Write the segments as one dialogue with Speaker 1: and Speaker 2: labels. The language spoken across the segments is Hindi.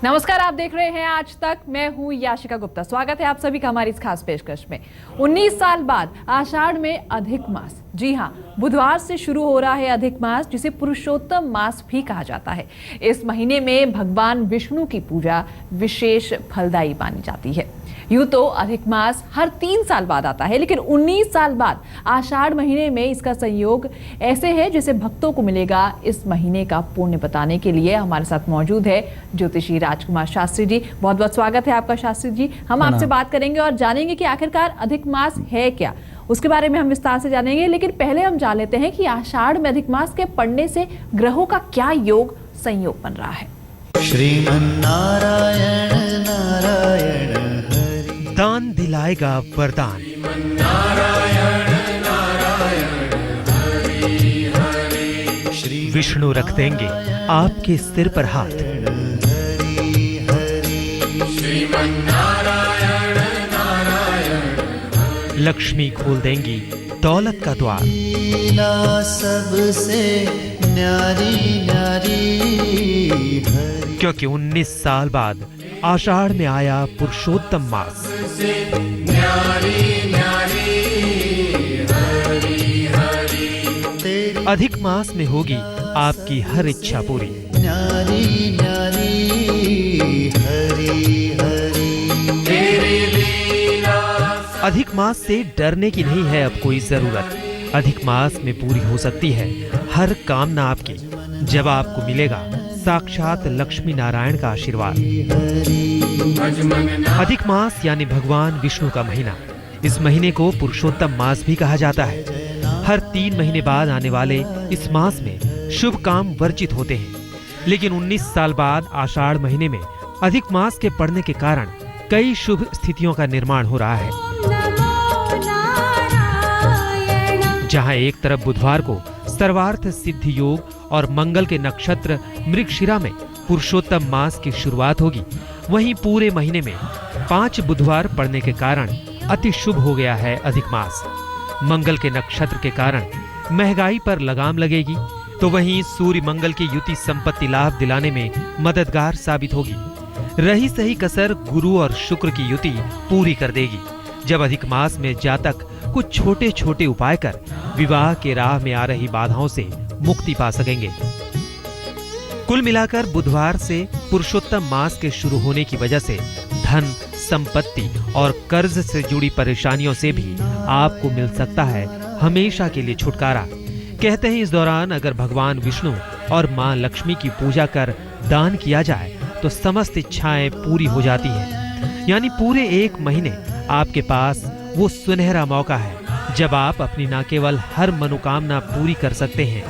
Speaker 1: नमस्कार, आप देख रहे हैं आज तक। मैं हूं याशिका गुप्ता। स्वागत है आप सभी का हमारी इस खास पेशकश में। 19 साल बाद आषाढ़ में अधिक मास, जी हां, बुधवार से शुरू हो रहा है अधिक मास, जिसे पुरुषोत्तम मास भी कहा जाता है। इस महीने में भगवान विष्णु की पूजा विशेष फलदायी मानी जाती है। यूं तो अधिक मास हर 3 साल बाद आता है, लेकिन 19 साल बाद आषाढ़ महीने में इसका संयोग ऐसे है जिसे भक्तों को मिलेगा। इस महीने का पुण्य बताने के लिए हमारे साथ मौजूद है ज्योतिषी राजकुमार शास्त्री जी। बहुत बहुत स्वागत है आपका शास्त्री जी। हम आपसे बात करेंगे और जानेंगे कि आखिरकार अधिक मास है क्या, उसके बारे में हम विस्तार से जानेंगे। लेकिन पहले हम जान लेते हैं कि आषाढ़ में अधिक मास के पड़ने से ग्रहों का क्या योग संयोग बन रहा है।
Speaker 2: श्रीमन्नारायण नारायण हरि
Speaker 3: दान दिलाएगा वरदान। विष्णु रख देंगे आपके सिर पर हाथ। लक्ष्मी खोल देंगी दौलत का द्वार।
Speaker 2: लीला सबसे न्यारी न्यारी हरि।
Speaker 3: क्योंकि 19 साल बाद आषाढ़ में आया पुरुषोत्तम मास। अधिक मास में होगी आपकी हर इच्छा पूरी।
Speaker 2: न्यारी न्यारी हरि हरि।
Speaker 3: अधिक मास से डरने की नहीं है अब कोई जरूरत। अधिक मास में पूरी हो सकती है हर कामना आपकी, जब आपको मिलेगा साक्षात लक्ष्मी नारायण का आशीर्वाद। अधिक मास यानी भगवान विष्णु का महीना। इस महीने को पुरुषोत्तम मास भी कहा जाता है। हर 3 महीने बाद आने वाले इस मास में शुभ काम वर्जित होते हैं, लेकिन 19 साल बाद आषाढ़ महीने में अधिक मास के पड़ने के कारण कई शुभ स्थितियों का निर्माण हो रहा है। जहां एक तरफ बुधवार को सर्वार्थ सिद्धि योग और मंगल के नक्षत्र मृगशिरा में पुरुषोत्तम मास की शुरुआत होगी, वहीं पूरे महीने में 5 बुधवार पड़ने के कारण अति शुभ हो गया है अधिक मास। मंगल के नक्षत्र के कारण महंगाई पर लगाम लगेगी, तो वहीं सूर्य मंगल की युति संपत्ति लाभ दिलाने में मददगार साबित होगी। रही सही कसर गुरु और शुक्र की युति पूरी कर देगी, जब अधिक मास में जातक कुछ छोटे छोटे उपाय कर विवाह के राह में आ रही बाधाओं से मुक्ति पा सकेंगे। कुल मिलाकर बुधवार से पुरुषोत्तम मास के शुरू होने की वजह से धन, संपत्ति और कर्ज से जुड़ी परेशानियों से भी आपको मिल सकता है हमेशा के लिए छुटकारा। कहते हैं इस दौरान अगर भगवान विष्णु और मां लक्ष्मी की पूजा कर दान किया जाए तो समस्त इच्छाएं पूरी हो जाती है। यानी पूरे 1 महीने आपके पास वो सुनहरा मौका है जब आप अपनी न केवल हर मनोकामना पूरी कर सकते हैं,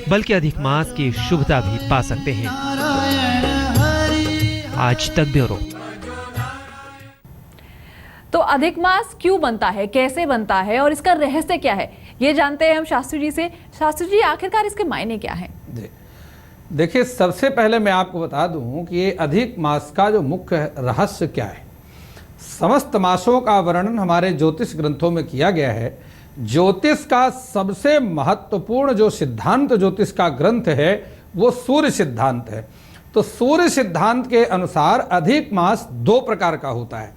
Speaker 3: बल्कि अधिक मास की शुभता भी पा सकते हैं। आज तक ब्यूरो।
Speaker 1: तो अधिक मास क्यों बनता है, कैसे बनता है और इसका रहस्य क्या है, ये जानते हैं हम शास्त्री जी से। शास्त्री जी, आखिरकार इसके मायने क्या हैं?
Speaker 4: देखिए, सबसे पहले मैं आपको बता दूं कि ये अधिक मास का जो मुख्य रहस्य क्या है। समस्त मासों का वर्णन हमारे ज्योतिष ग्रंथों में किया गया है। ज्योतिष का सबसे महत्वपूर्ण जो सिद्धांत ज्योतिष का ग्रंथ है वो सूर्य सिद्धांत है। तो सूर्य सिद्धांत के अनुसार अधिक मास 2 प्रकार का होता है,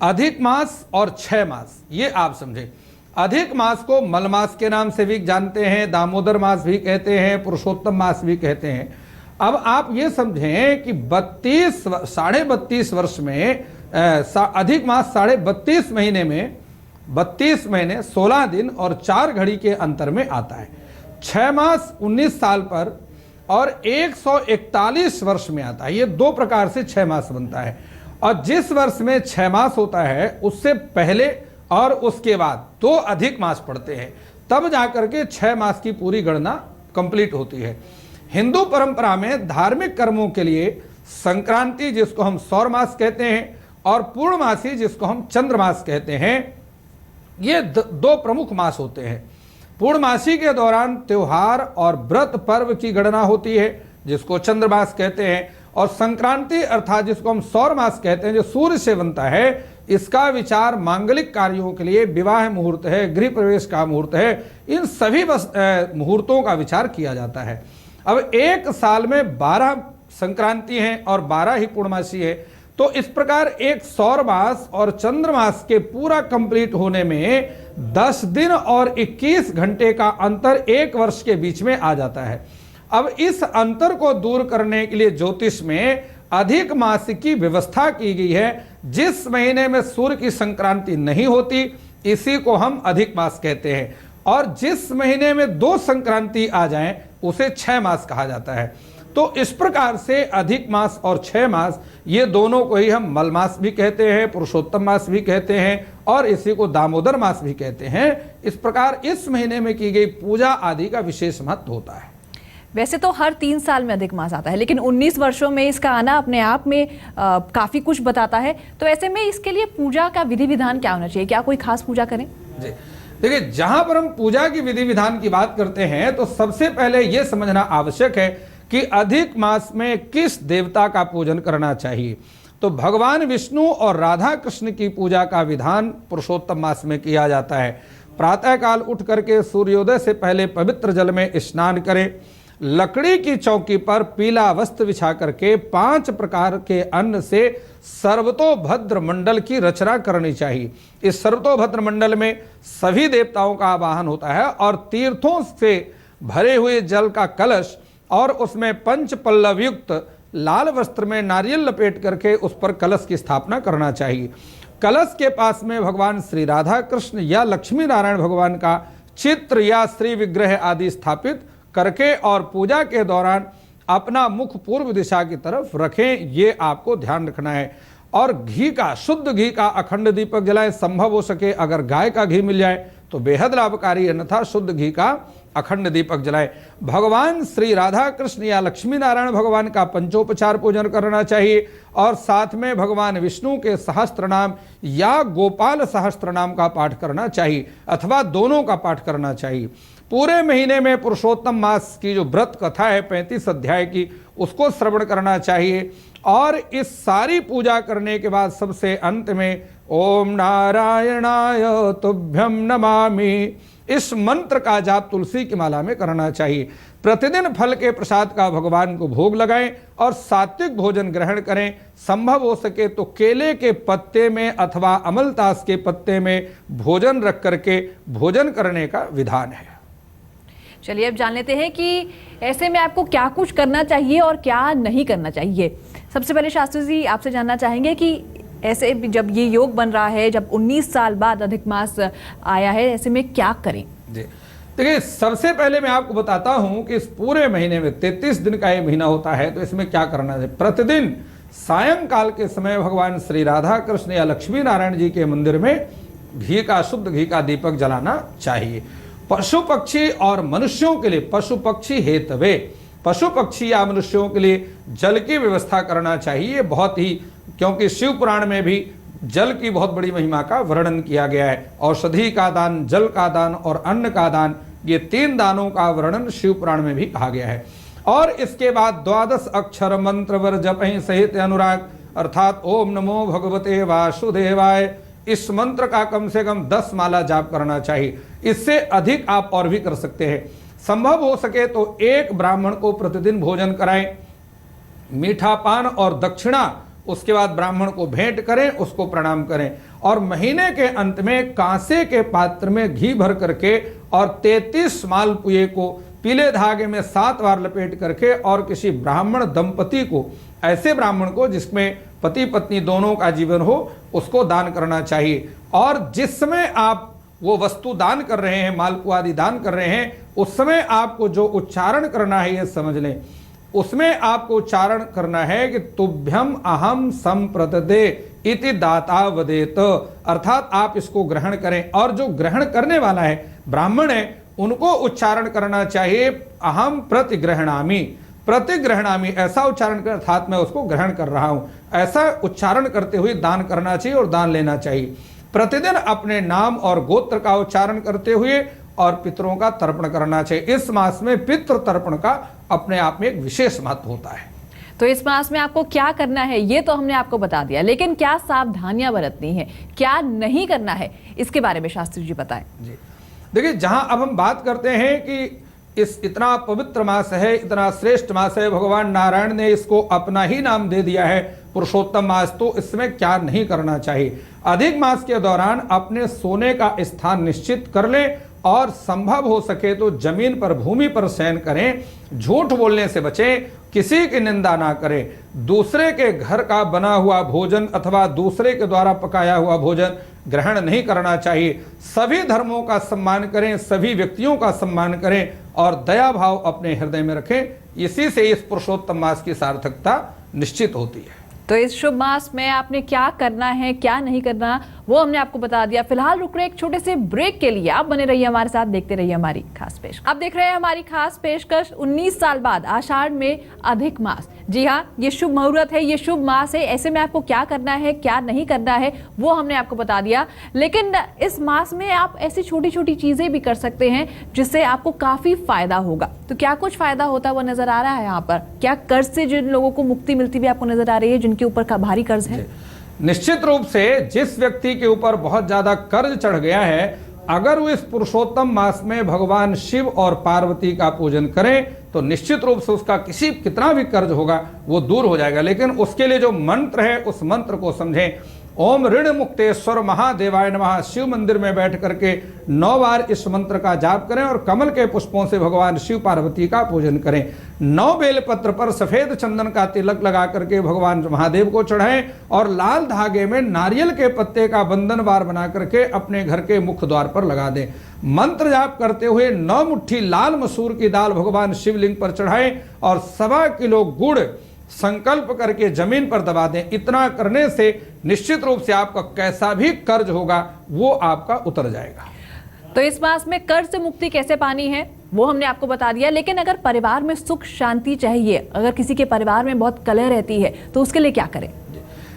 Speaker 4: अधिक मास और 6 मास। ये आप समझें। अधिक मास को मल मास के नाम से भी जानते हैं, दामोदर मास भी कहते हैं, पुरुषोत्तम मास भी कहते हैं। अब आप ये समझें कि 32 वर्ष में अधिक मास 32 महीने में 32 महीने 16 दिन और 4 घड़ी के अंतर में आता है। 6 मास 19 साल पर और 141 वर्ष में आता है। ये 2 प्रकार से 6 मास बनता है। और जिस वर्ष में 6 मास होता है उससे पहले और उसके बाद 2 अधिक मास पड़ते हैं, तब जाकर के 6 मास की पूरी गणना कंप्लीट होती है। हिंदू परंपरा में धार्मिक कर्मों के लिए संक्रांति, जिसको हम सौर मास कहते हैं, और पूर्णमासी, जिसको हम चंद्रमास कहते हैं, ये 2 प्रमुख मास होते हैं। पूर्णमासी के दौरान त्योहार और व्रत पर्व की गणना होती है, जिसको चंद्रमास कहते हैं, और संक्रांति अर्थात जिसको हम सौर मास कहते हैं, जो सूर्य से बनता है, इसका विचार मांगलिक कार्यों के लिए, विवाह मुहूर्त है, गृह प्रवेश का मुहूर्त है, इन सभी मुहूर्तों का विचार किया जाता है। अब 1 साल में 12 संक्रांति हैं और 12 ही पूर्णमासी है। तो इस प्रकार एक सौर मास और चंद्र मास के पूरा कंप्लीट होने में 10 दिन और 21 घंटे का अंतर एक वर्ष के बीच में आ जाता है। अब इस अंतर को दूर करने के लिए ज्योतिष में अधिक मास की व्यवस्था की गई है। जिस महीने में सूर्य की संक्रांति नहीं होती इसी को हम अधिक मास कहते हैं, और जिस महीने में 2 संक्रांति आ जाएं उसे 6 मास कहा जाता है। तो इस प्रकार से अधिक मास और 6 मास ये दोनों को ही हम मल मास भी कहते हैं, पुरुषोत्तम मास भी कहते हैं, और इसी को दामोदर मास भी कहते हैं। इस प्रकार इस महीने में की गई पूजा आदि का विशेष महत्व होता है।
Speaker 1: वैसे तो हर 3 साल में अधिक मास आता है, लेकिन 19 वर्षों में इसका आना अपने आप में काफी कुछ बताता है। तो ऐसे में इसके लिए पूजा का विधि विधान क्या होना चाहिए? क्या कोई खास पूजा करें?
Speaker 4: जी देखिए, जहां पर हम पूजा की विधि विधान की बात करते हैं तो सबसे पहले यह समझना आवश्यक है कि अधिक मास में किस देवता का पूजन करना चाहिए। तो भगवान विष्णु और राधा कृष्ण की पूजा का विधान पुरुषोत्तम मास में किया जाता है। प्रातःकाल उठ करके सूर्योदय से पहले पवित्र जल में स्नान करें, लकड़ी की चौकी पर पीला वस्त्र बिछा करके 5 प्रकार के अन्न से सर्वतोभद्र मंडल की रचना करनी चाहिए। इस सर्वतोभद्र मंडल में सभी देवताओं का आवाहन होता है और तीर्थों से भरे हुए जल का कलश और उसमें 5 पल्लव युक्त लाल वस्त्र में नारियल लपेट करके उस पर कलश की स्थापना करना चाहिए। कलश के पास में भगवान श्री राधा कृष्ण या लक्ष्मी नारायण भगवान का चित्र या श्री विग्रह आदि स्थापित करके और पूजा के दौरान अपना मुख पूर्व दिशा की तरफ रखें, ये आपको ध्यान रखना है। और घी का, शुद्ध घी का अखंड दीपक जलाएं। संभव हो सके अगर गाय का घी मिल जाए तो बेहद लाभकारी, अन्यथा शुद्ध घी का अखंड दीपक जलाएं। भगवान श्री राधा कृष्ण या लक्ष्मी नारायण भगवान का पंचोपचार पूजन करना चाहिए और साथ में भगवान विष्णु के सहस्त्र नाम या गोपाल सहस्त्र नाम का पाठ करना चाहिए अथवा दोनों का पाठ करना चाहिए। पूरे महीने में पुरुषोत्तम मास की जो व्रत कथा है 35 अध्याय की, उसको श्रवण करना चाहिए। और इस सारी पूजा करने के बाद सबसे अंत में ओम नारायणाय तुभ्यम नमामि इस मंत्र का जाप तुलसी की माला में करना चाहिए। प्रतिदिन फल के प्रसाद का भगवान को भोग लगाएं और सात्विक भोजन ग्रहण करें। संभव हो सके तो केले के पत्ते में अथवा अमलतास के पत्ते में भोजन रख करके भोजन करने का विधान है।
Speaker 1: चलिए अब जान लेते हैं कि ऐसे में आपको क्या कुछ करना चाहिए और क्या नहीं करना चाहिए। सबसे पहले शास्त्री जी आपसे जानना चाहेंगे कि ऐसे जब ये योग बन रहा है, जब 19 साल बाद अधिक मास आया है, ऐसे में क्या करें?
Speaker 4: जी देखिए, सबसे पहले मैं आपको बताता हूं कि इस पूरे महीने में 33 दिन का ये महीना होता है, तो इसमें क्या करना है। प्रतिदिन सायंकाल के समय भगवान श्री राधा कृष्ण या लक्ष्मी नारायण जी के मंदिर में घी का, शुद्ध घी का दीपक जलाना चाहिए। पशु पक्षी और मनुष्यों के लिए, पशु पक्षी हेतवे, पशु पक्षी या मनुष्यों के लिए जल की व्यवस्था करना चाहिए। बहुत ही, क्योंकि शिव पुराण में भी जल की बहुत बड़ी महिमा का वर्णन किया गया है। औषधि का दान, जल का दान और अन्न का दान, ये 3 दानों का वर्णन शिव पुराण में भी कहा गया है। और इसके बाद 12 अक्षर मंत्र वर जपहि सहित अनुराग, अर्थात ओम नमो भगवते वासुदेवाय, इस मंत्र का कम से कम 10 माला जाप करना चाहिए। इससे अधिक आप और भी कर सकते हैं। संभव हो सके तो एक ब्राह्मण को प्रतिदिन भोजन कराएं, मीठा पान और दक्षिणा उसके बाद ब्राह्मण को भेंट करें, उसको प्रणाम करें। और महीने के अंत में कांसे के पात्र में घी भर करके और 33 मालपुए को पीले धागे में 7 बार लपेट करके और किसी ब्राह्मण दंपति को, ऐसे ब्राह्मण को जिसमें पति पत्नी दोनों का जीवन हो, उसको दान करना चाहिए। और जिस समय आप वो वस्तु दान कर रहे हैं, मालपुआ आदि दान कर रहे हैं, उस समय आपको जो उच्चारण करना है ये समझ लें। उसमें आपको उच्चारण करना है कि तुभ्यम अहम संप्रददे इति दाता वदेत, अर्थात आप इसको ग्रहण करें। और जो ग्रहण करने वाला है, ब्राह्मण है, उनको उच्चारण करना चाहिए अहम प्रतिग्रहणामि, प्रतिग्रहणामि, ऐसा उच्चारण कर, अर्थात मैं उसको ग्रहण कर रहा हूं, ऐसा उच्चारण करते हुए दान करना चाहिए और दान लेना चाहिए। प्रतिदिन अपने नाम और गोत्र का उच्चारण करते हुए और पितरों का तर्पण करना चाहिए। इस मास में पितृ तर्पण का अपने आप में एक विशेष महत्व होता है।
Speaker 1: तो इस मास में आपको क्या करना है ये तो हमने आपको बता दिया, लेकिन क्या सावधानियां बरतनी है, क्या नहीं करना है, इसके बारे में शास्त्री जी बताएं।
Speaker 4: जी देखिए, जहां अब हम बात करते हैं कि इस इतना पवित्र मास है, इतना श्रेष्ठ मास है, भगवान नारायण ने इसको अपना ही नाम दे दिया है पुरुषोत्तम मास, तो इसमें क्या नहीं करना चाहिए। अधिक मास के दौरान अपने सोने का स्थान निश्चित कर लें और संभव हो सके तो जमीन पर, भूमि पर शयन करें। झूठ बोलने से बचें, किसी की निंदा ना करें, दूसरे के घर का बना हुआ भोजन अथवा दूसरे के द्वारा पकाया हुआ भोजन ग्रहण नहीं करना चाहिए। सभी धर्मों का सम्मान करें, सभी व्यक्तियों का सम्मान करें और दया भाव अपने हृदय में रखें। इसी से इस पुरुषोत्तम मास की सार्थकता निश्चित होती है।
Speaker 1: तो इस शुभ मास में आपने क्या करना है, क्या नहीं करना, वो हमने आपको बता दिया। फिलहाल रुक रहे एक छोटे से ब्रेक के लिए। आप बने रहिए हमारे साथ, देखते रहिए हमारी खास पेशकश। आप देख रहे हैं हमारी खास पेशकश 19 साल बाद आषाढ़ में अधिक मास। जी हाँ, ये शुभ मुहूर्त है, ये शुभ मास है। ऐसे में आपको क्या करना है, क्या नहीं करना है, वो हमने आपको बता दिया। लेकिन इस मास में आप ऐसी छोटी छोटी चीजें भी कर सकते हैं जिससे आपको काफी फायदा होगा। तो क्या कुछ फायदा होता है वो नजर आ रहा है यहाँ पर। क्या कर्ज से जिन लोगों को मुक्ति मिलती भी आपको नजर आ रही है, जिनके ऊपर का भारी कर्ज है?
Speaker 4: निश्चित रूप से जिस व्यक्ति के ऊपर बहुत ज्यादा कर्ज चढ़ गया है, अगर वो इस पुरुषोत्तम मास में भगवान शिव और पार्वती का पूजन करें तो निश्चित रूप से उसका कितना भी कर्ज होगा वो दूर हो जाएगा। लेकिन उसके लिए जो मंत्र है उस मंत्र को समझें। ओम ऋण मुक्तेश्वर महादेवाय नमः। शिव मंदिर में बैठ करके 9 बार इस मंत्र का जाप करें और कमल के पुष्पों से भगवान शिव पार्वती का पूजन करें। 9 बेलपत्र पर सफेद चंदन का तिलक लगा करके भगवान महादेव को चढ़ाएं और लाल धागे में नारियल के पत्ते का बंधन बार बना करके अपने घर के मुख्य द्वार पर लगा दें। मंत्र जाप करते हुए 9 मुट्ठी लाल मसूर की दाल भगवान शिवलिंग पर चढ़ाएं और 1.25 किलो गुड़ संकल्प करके जमीन पर दबा दें। इतना करने से निश्चित रूप से आपका कैसा भी कर्ज होगा वो आपका उतर जाएगा।
Speaker 1: तो इस मास में कर्ज से मुक्ति कैसे पानी है वो हमने आपको बता दिया। लेकिन अगर परिवार में सुख शांति चाहिए, अगर किसी के परिवार में बहुत कलह रहती है, तो उसके लिए क्या करें?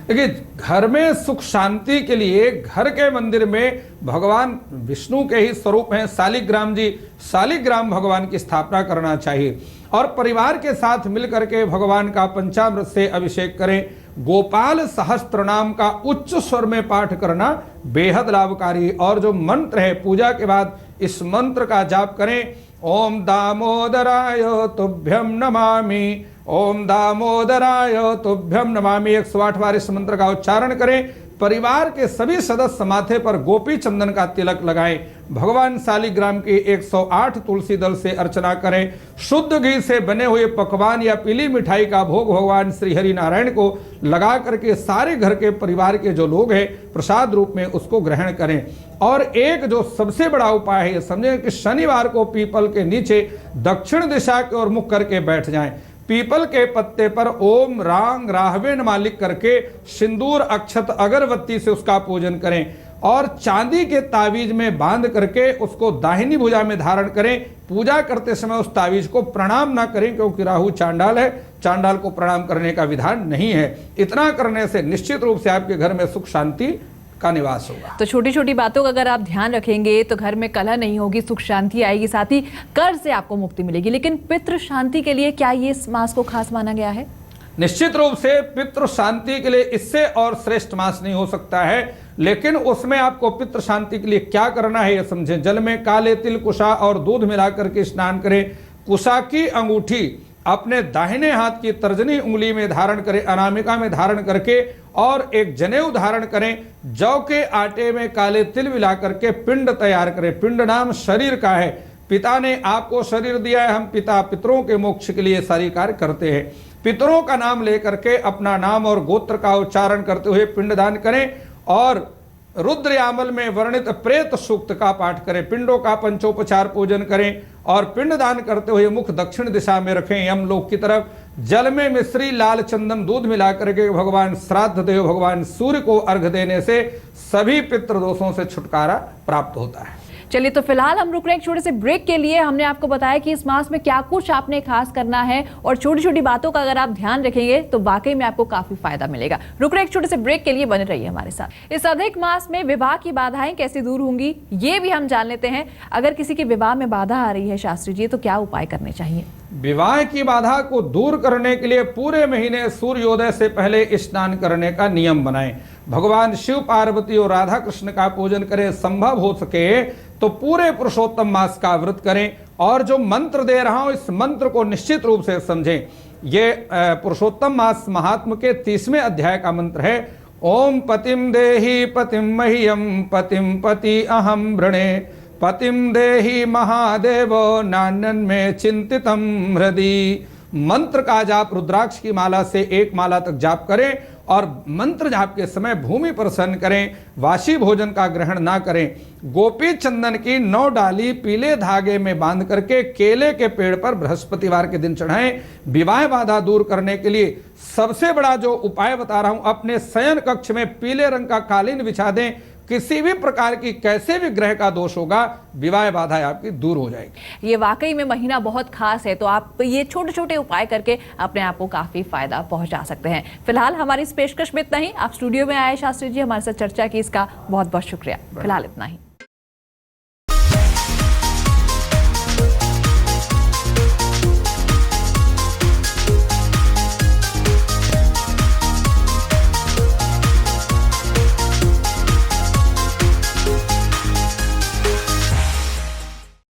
Speaker 4: देखिए, घर में सुख शांति के लिए घर के मंदिर में भगवान विष्णु के ही स्वरूप हैं शालिग्राम जी, शालिग्राम भगवान की स्थापना करना चाहिए और परिवार के साथ मिलकर के भगवान का पंचामृत से अभिषेक करें। गोपाल सहस्त्र नाम का उच्च स्वर में पाठ करना बेहद लाभकारी। और जो मंत्र है, पूजा के बाद इस मंत्र का जाप करें। ओम दामोदराय तुभ्यम नमामि, ओम दामोदराय तुभ्यम नमामि। 108 बार इस मंत्र का उच्चारण करें। परिवार के सभी सदस्य माथे पर गोपी चंदन का तिलक लगाएं। भगवान शालिग्राम की 108 तुलसी दल से अर्चना करें। शुद्ध घी से बने हुए पकवान या पीली मिठाई का भोग भगवान श्री हरि नारायण को लगा करके सारे घर के परिवार के जो लोग हैं प्रसाद रूप में उसको ग्रहण करें। और एक जो सबसे बड़ा उपाय है, समझें कि शनिवार को पीपल के नीचे दक्षिण दिशा की ओर मुख करके बैठ जाएं। पीपल के पत्ते पर ओम रांग राहवे नमः लिख करके सिंदूर अक्षत अगरबत्ती से उसका पूजन करें और चांदी के तावीज में बांध करके उसको दाहिनी भुजा में धारण करें। पूजा करते समय उस तावीज को प्रणाम ना करें, क्योंकि राहु चांडाल है, चांडाल को प्रणाम करने का विधान नहीं है। इतना करने से निश्चित रूप से आपके घर में सुख शांति का निवास होगा।
Speaker 1: तो छोटी छोटी बातों का अगर आप ध्यान रखेंगे तो घर में कलह नहीं होगी, सुख शांति आएगी, साथ ही कर्ज से आपको मुक्ति मिलेगी। लेकिन पितृ शांति के लिए क्या ये इस मास को खास माना गया है?
Speaker 4: निश्चित रूप से पितृ शांति के लिए इससे और श्रेष्ठ मास नहीं हो सकता है। लेकिन उसमें आपको पितृ शांति के लिए क्या करना है ये समझें। जल में काले तिल, कुशा और दूध मिलाकर के स्नान करें। कुशा की अंगूठी अपने दाहिने हाथ की तर्जनी उंगली में धारण करें, अनामिका में धारण करके और एक जनेऊ धारण करें। जौ के आटे में काले तिल मिला करके पिंड तैयार करें। पिंड नाम शरीर का है। पिता ने आपको शरीर दिया है, हम पिता पितरों के मोक्ष के लिए सारी कार्य करते हैं। पितरों का नाम लेकर के अपना नाम और गोत्र का उच्चारण करते हुए पिंडदान करें और रुद्रयामल में वर्णित प्रेत सूक्त का पाठ करें। पिंडों का पंचोपचार पूजन करें और पिंडदान करते हुए मुख दक्षिण दिशा में रखें, यमलोक की तरफ। जल में मिश्री, लाल चंदन, दूध मिला करके भगवान श्राद्ध देव भगवान सूर्य को अर्घ देने से सभी पितृ दोषों से छुटकारा प्राप्त होता है।
Speaker 1: चलिए, तो फिलहाल हम रुक रहे हैं एक छोटे से ब्रेक के लिए। हमने आपको बताया कि इस मास में क्या कुछ आपने खास करना है और छोटी छोटी बातों का अगर आप ध्यान रखेंगे तो वाकई में आपको काफी फायदा मिलेगा। रुक रहे हैं एक छोटे से ब्रेक के लिए, बने रहिए हमारे साथ। इस अधिक मास में विवाह की बाधाएं कैसे दूर होंगी ये भी हम जान लेते हैं। अगर किसी के विवाह में बाधा आ रही है शास्त्री जी, तो क्या उपाय करने चाहिए?
Speaker 4: विवाह की बाधा को दूर करने के लिए पूरे महीने सूर्योदय से पहले स्नान करने का नियम बनाएं। भगवान शिव पार्वती और राधा कृष्ण का पूजन करें। संभव हो सके तो पूरे पुरुषोत्तम मास का व्रत करें और जो मंत्र दे रहा हूं इस मंत्र को निश्चित रूप से समझें। ये पुरुषोत्तम मास महात्म के 30वें अध्याय का मंत्र है। ओम पतिम देहि पतिम मह्यम पतिम पति अहम वृणे पतिम देहि महादेवो नान्यन में चिंतितम हृदि। मंत्र का जाप रुद्राक्ष की माला से 1 माला तक जाप करें और मंत्र जाप के समय भूमि पर सन करें, वाशी भोजन का ग्रहण ना करें। गोपी चंदन की 9 डाली पीले धागे में बांध करके केले के पेड़ पर बृहस्पतिवार के दिन चढ़ाएं। विवाह बाधा दूर करने के लिए सबसे बड़ा जो उपाय बता रहा हूं, अपने शयन कक्ष में पीले रंग का कालीन बिछा दें। किसी भी प्रकार की कैसे भी ग्रह का दोष होगा, विवाह बाधा आपकी दूर हो जाएगी।
Speaker 1: ये वाकई में महीना बहुत खास है, तो आप ये छोटे छोटे उपाय करके अपने आप को काफी फायदा पहुंचा सकते हैं। फिलहाल हमारी इस पेशकश में इतना ही। आप स्टूडियो में आए शास्त्री जी, हमारे साथ चर्चा की, इसका बहुत बहुत शुक्रिया। फिलहाल इतना ही।